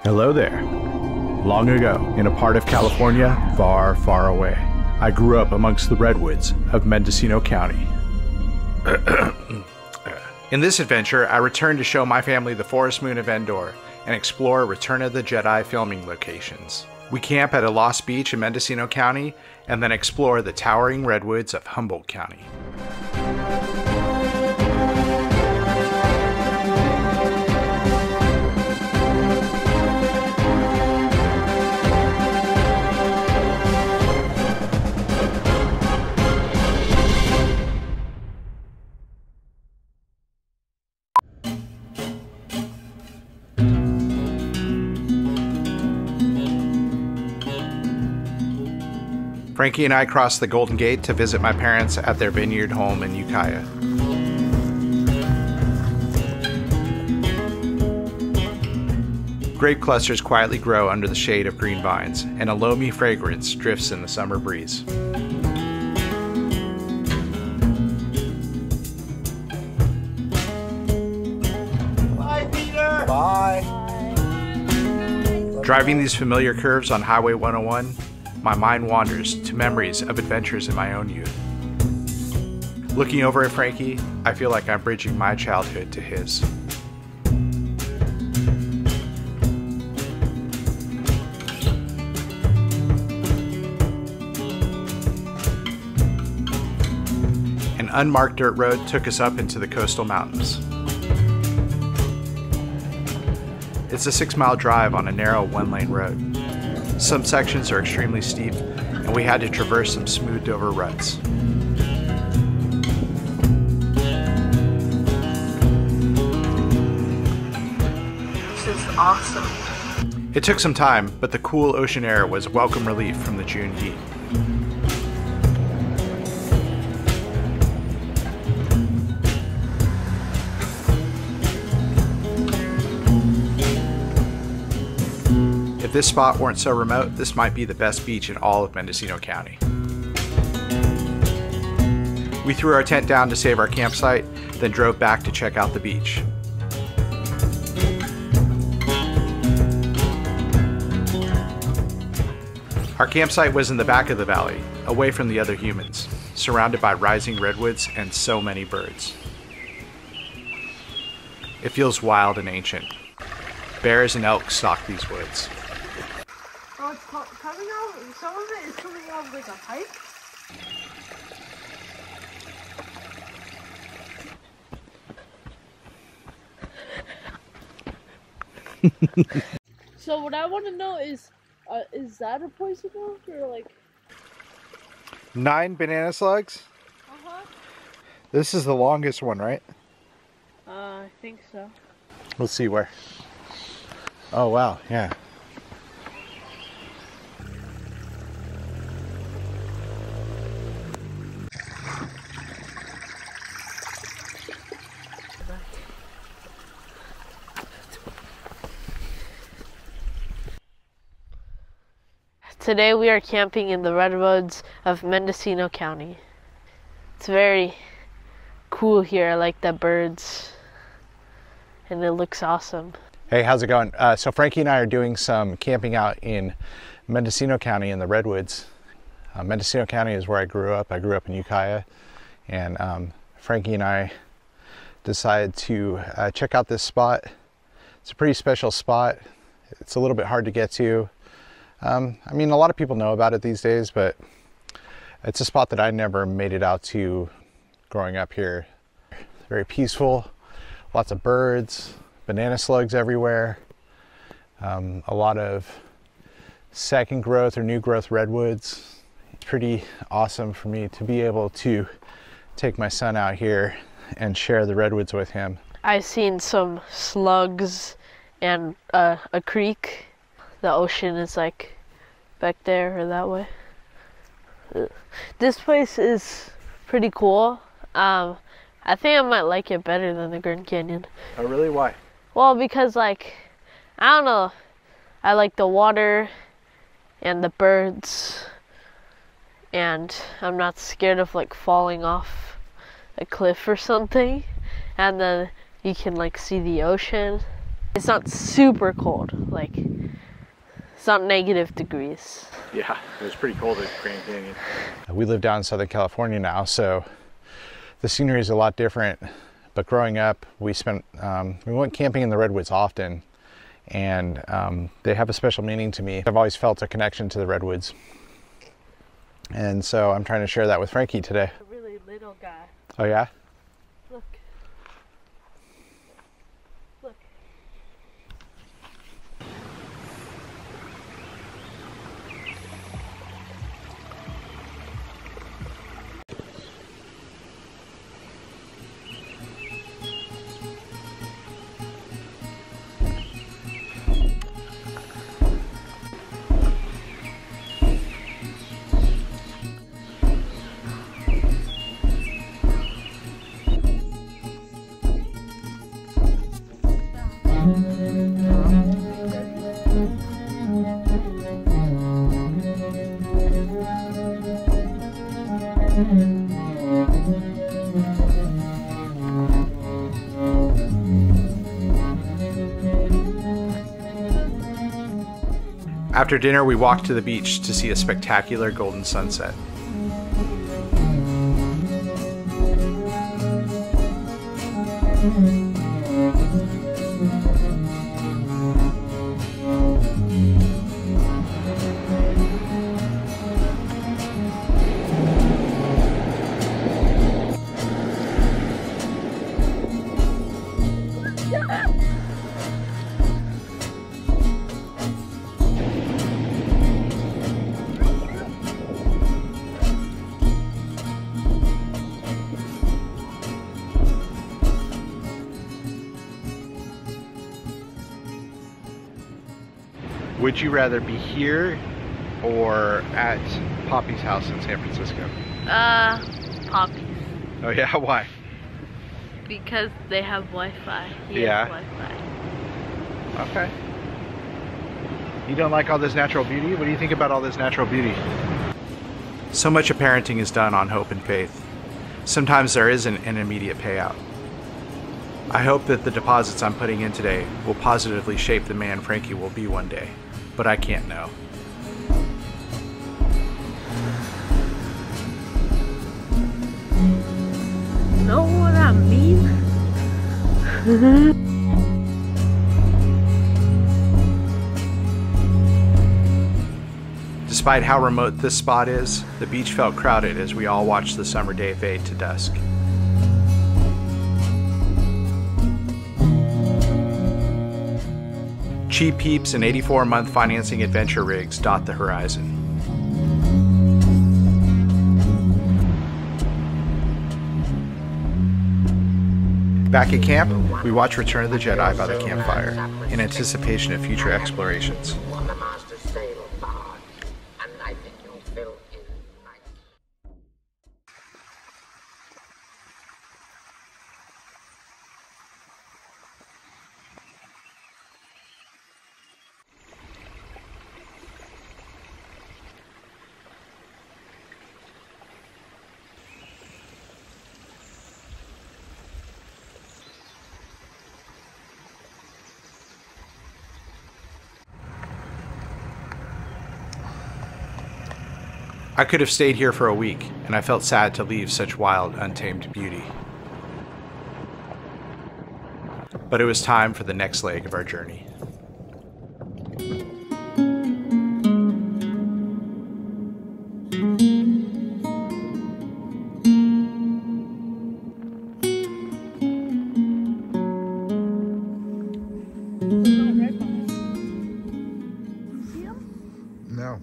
Hello there. Long ago, in a part of California far, far away, I grew up amongst the redwoods of Mendocino County. In this adventure, I return to show my family the Forest Moon of Endor and explore Return of the Jedi filming locations. We camp at a lost beach in Mendocino County and then explore the towering redwoods of Humboldt County. Frankie and I crossed the Golden Gate to visit my parents at their vineyard home in Ukiah. Grape clusters quietly grow under the shade of green vines, and a loamy fragrance drifts in the summer breeze. Bye, Peter! Bye! Driving these familiar curves on Highway 101, my mind wanders to memories of adventures in my own youth. Looking over at Frankie, I feel like I'm bridging my childhood to his. An unmarked dirt road took us up into the coastal mountains. It's a 6-mile drive on a narrow 1-lane road. Some sections are extremely steep, and we had to traverse some smoothed over ruts. This is awesome. It took some time, but the cool ocean air was a welcome relief from the June heat. If this spot weren't so remote, this might be the best beach in all of Mendocino County. We threw our tent down to save our campsite, then drove back to check out the beach. Our campsite was in the back of the valley, away from the other humans, surrounded by rising redwoods and so many birds. It feels wild and ancient. Bears and elk stalk these woods. Oh, it's coming out, some of it is coming out of like a pipe. So what I want to know is that a poison oak or like? 9 banana slugs? Uh-huh. This is the longest one, right? I think so. Let's see where. Oh wow, yeah. Today we are camping in the redwoods of Mendocino County. It's very cool here. I like the birds and it looks awesome. Hey, how's it going? So Frankie and I are doing some camping out in Mendocino County in the redwoods. Mendocino County is where I grew up. I grew up in Ukiah, and Frankie and I decided to check out this spot. It's a pretty special spot. It's a little bit hard to get to. I mean, a lot of people know about it these days, but it's a spot that I never made it out to growing up here. Very peaceful, lots of birds, banana slugs everywhere, a lot of second growth or new growth redwoods. It's pretty awesome for me to be able to take my son out here and share the redwoods with him. I've seen some slugs and a creek. The ocean is like back there or that way. This place is pretty cool. I think I might like it better than the Grand Canyon. Oh really? Why? Well, because like, I don't know, I like the water and the birds, and I'm not scared of like falling off a cliff or something, and then you can like see the ocean. It's not super cold, like it's not negative degrees. Yeah, it was pretty cold at Grand Canyon. We live down in Southern California now, so the scenery is a lot different. But growing up, we went camping in the Redwoods often, and they have a special meaning to me. I've always felt a connection to the Redwoods. And so I'm trying to share that with Frankie today. A really little guy. Oh yeah? Look. Look. After dinner, we walked to the beach to see a spectacular golden sunset. Would you rather be here or at Poppy's house in San Francisco? Poppy. Oh yeah, why? Because they have Wi-Fi. Yeah. Wi-Fi. Okay. You don't like all this natural beauty? What do you think about all this natural beauty? So much of parenting is done on hope and faith. Sometimes there isn't an immediate payout. I hope that the deposits I'm putting in today will positively shape the man Frankie will be one day, but I can't know. Know what I mean? Despite how remote this spot is, the beach felt crowded as we all watched the summer day fade to dusk. Cheap peeps and 84-month financing adventure rigs dot the horizon. Back at camp, we watch Return of the Jedi by the campfire in anticipation of future explorations. I could have stayed here for a week, and I felt sad to leave such wild, untamed beauty. But it was time for the next leg of our journey. No.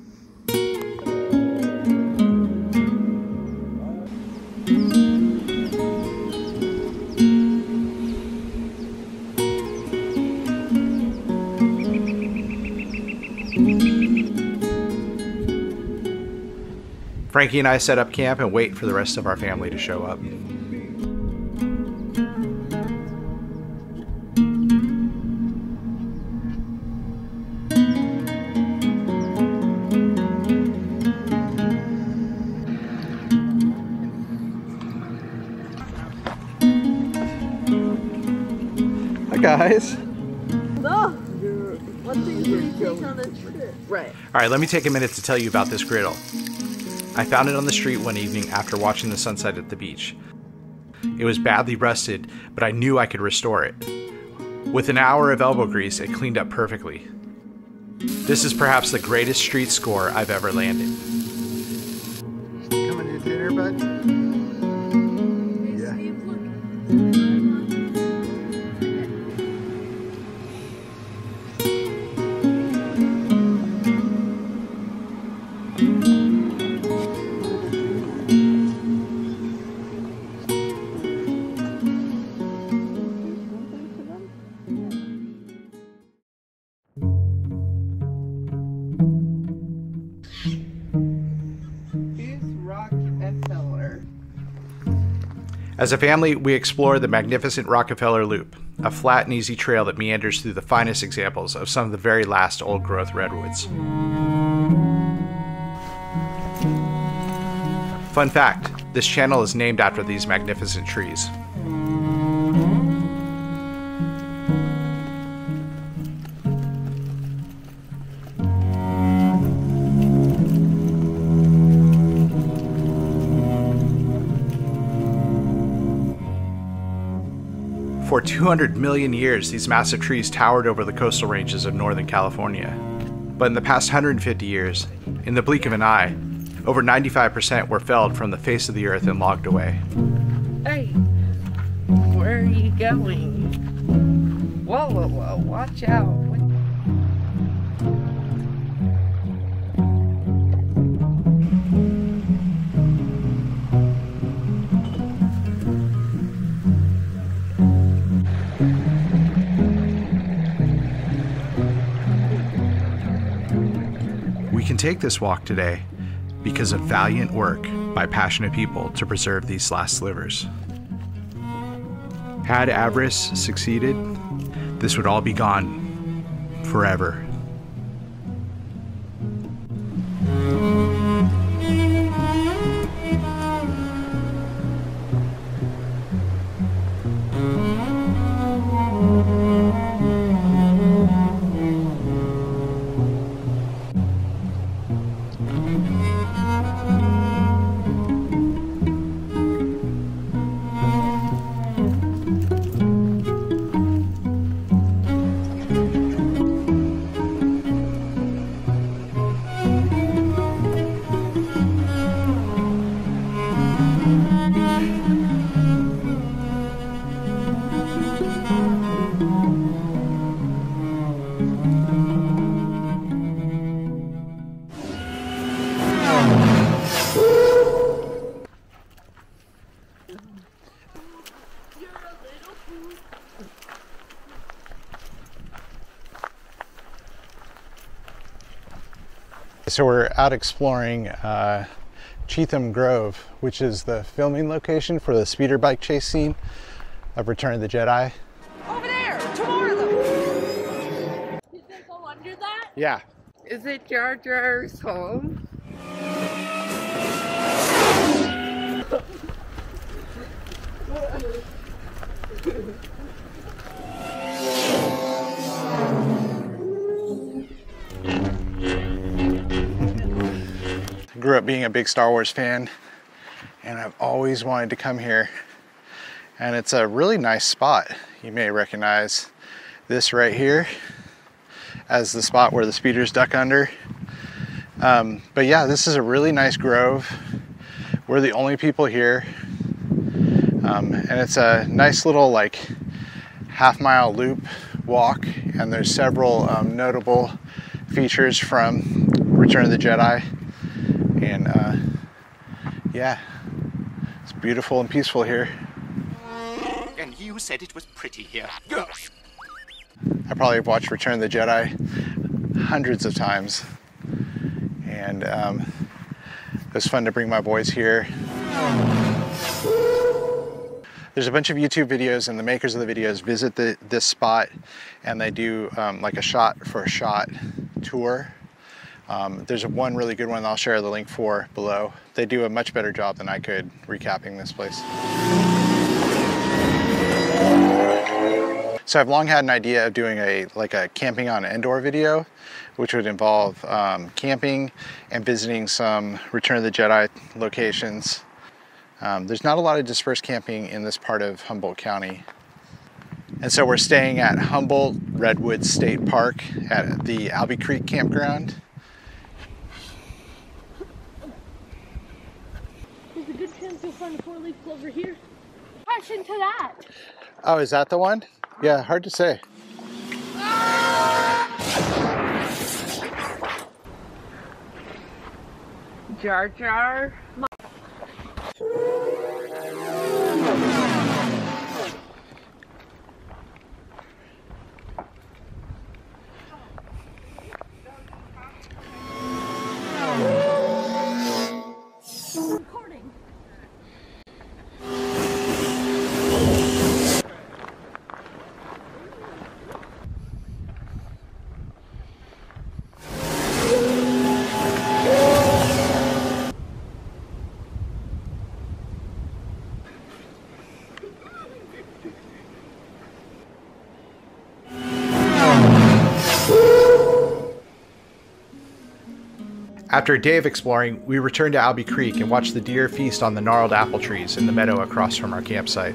Frankie and I set up camp and wait for the rest of our family to show up. Hi guys. Hello. What things were going on a trip? Right. All right, let me take a minute to tell you about this griddle. I found it on the street one evening after watching the sunset at the beach. It was badly rusted, but I knew I could restore it. With an hour of elbow grease, it cleaned up perfectly. This is perhaps the greatest street score I've ever landed. Coming to dinner, bud? Yeah. Rockefeller. As a family, we explore the magnificent Rockefeller Loop, a flat and easy trail that meanders through the finest examples of some of the very last old-growth redwoods. Fun fact, this channel is named after these magnificent trees. For 200 million years, these massive trees towered over the coastal ranges of Northern California. But in the past 150 years, in the blink of an eye, over 95% were felled from the face of the earth and logged away. Hey, where are you going? Whoa, whoa, whoa, watch out. We can take this walk today because of valiant work by passionate people to preserve these last slivers. Had avarice succeeded, this would all be gone forever. So we're out exploring Cheatham Grove, which is the filming location for the speeder bike chase scene of Return of the Jedi. Over there, tomorrow though. Did they go under that? Yeah. Is it Jar Jar's home? Grew up being a big Star Wars fan, and I've always wanted to come here. And it's a really nice spot. You may recognize this right here as the spot where the speeders duck under. But yeah, this is a really nice grove. We're the only people here. And it's a nice little like half-mile loop walk, and there's several notable features from Return of the Jedi. And yeah, it's beautiful and peaceful here. And you said it was pretty here. I probably have watched Return of the Jedi hundreds of times, and it was fun to bring my boys here. There's a bunch of YouTube videos, and the makers of the videos visit this spot, and they do like a shot for a shot tour. There's one really good one I'll share the link for below. They do a much better job than I could recapping this place. So I've long had an idea of doing a camping on Endor video, which would involve camping and visiting some Return of the Jedi locations. There's not a lot of dispersed camping in this part of Humboldt County. And so we're staying at Humboldt Redwoods State Park at the Albee Creek Campground. There's a good chance you'll find a 4-leaf clover here. Crash into that. Oh, is that the one? Yeah, hard to say. Jar Jar. After a day of exploring, we returned to Albee Creek and watched the deer feast on the gnarled apple trees in the meadow across from our campsite.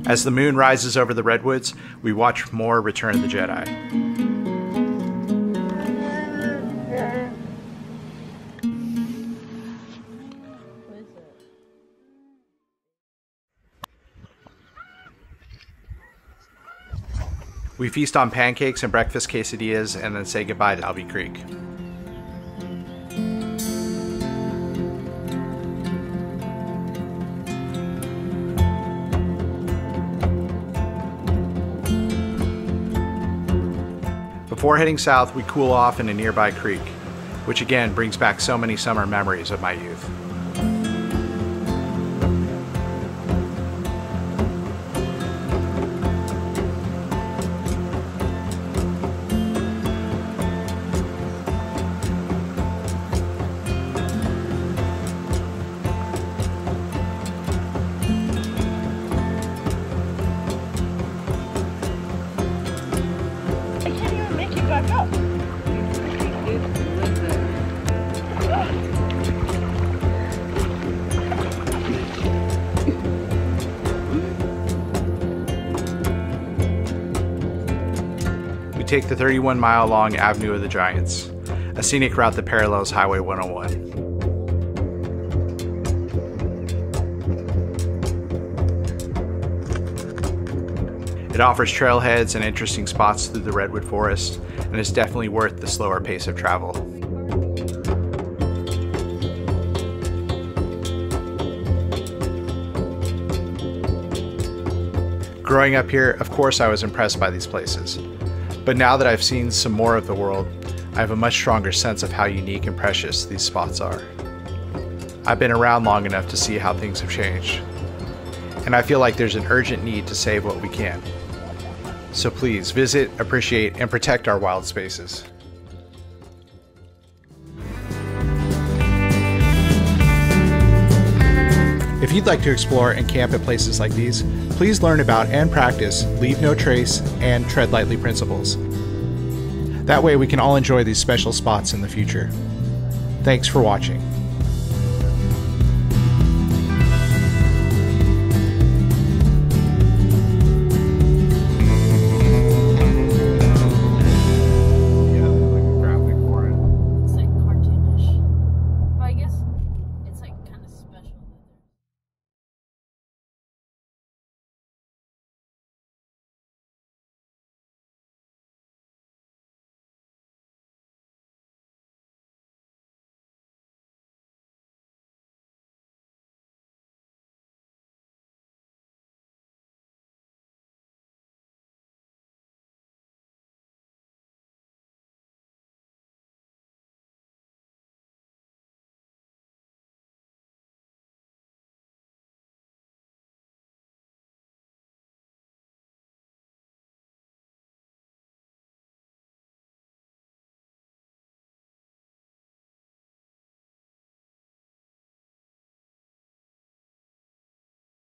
As the moon rises over the redwoods, we watch more Return of the Jedi. We feast on pancakes and breakfast quesadillas and then say goodbye to Albee Creek. Before heading south, we cool off in a nearby creek, which again brings back so many summer memories of my youth. We take the 31-mile-long Avenue of the Giants, a scenic route that parallels Highway 101. It offers trailheads and interesting spots through the Redwood Forest, and is definitely worth the slower pace of travel. Growing up here, of course I was impressed by these places. But now that I've seen some more of the world, I have a much stronger sense of how unique and precious these spots are. I've been around long enough to see how things have changed, and I feel like there's an urgent need to save what we can. So please visit, appreciate, and protect our wild spaces. If you'd like to explore and camp at places like these, please learn about and practice Leave No Trace and Tread Lightly principles. That way we can all enjoy these special spots in the future. Thanks for watching.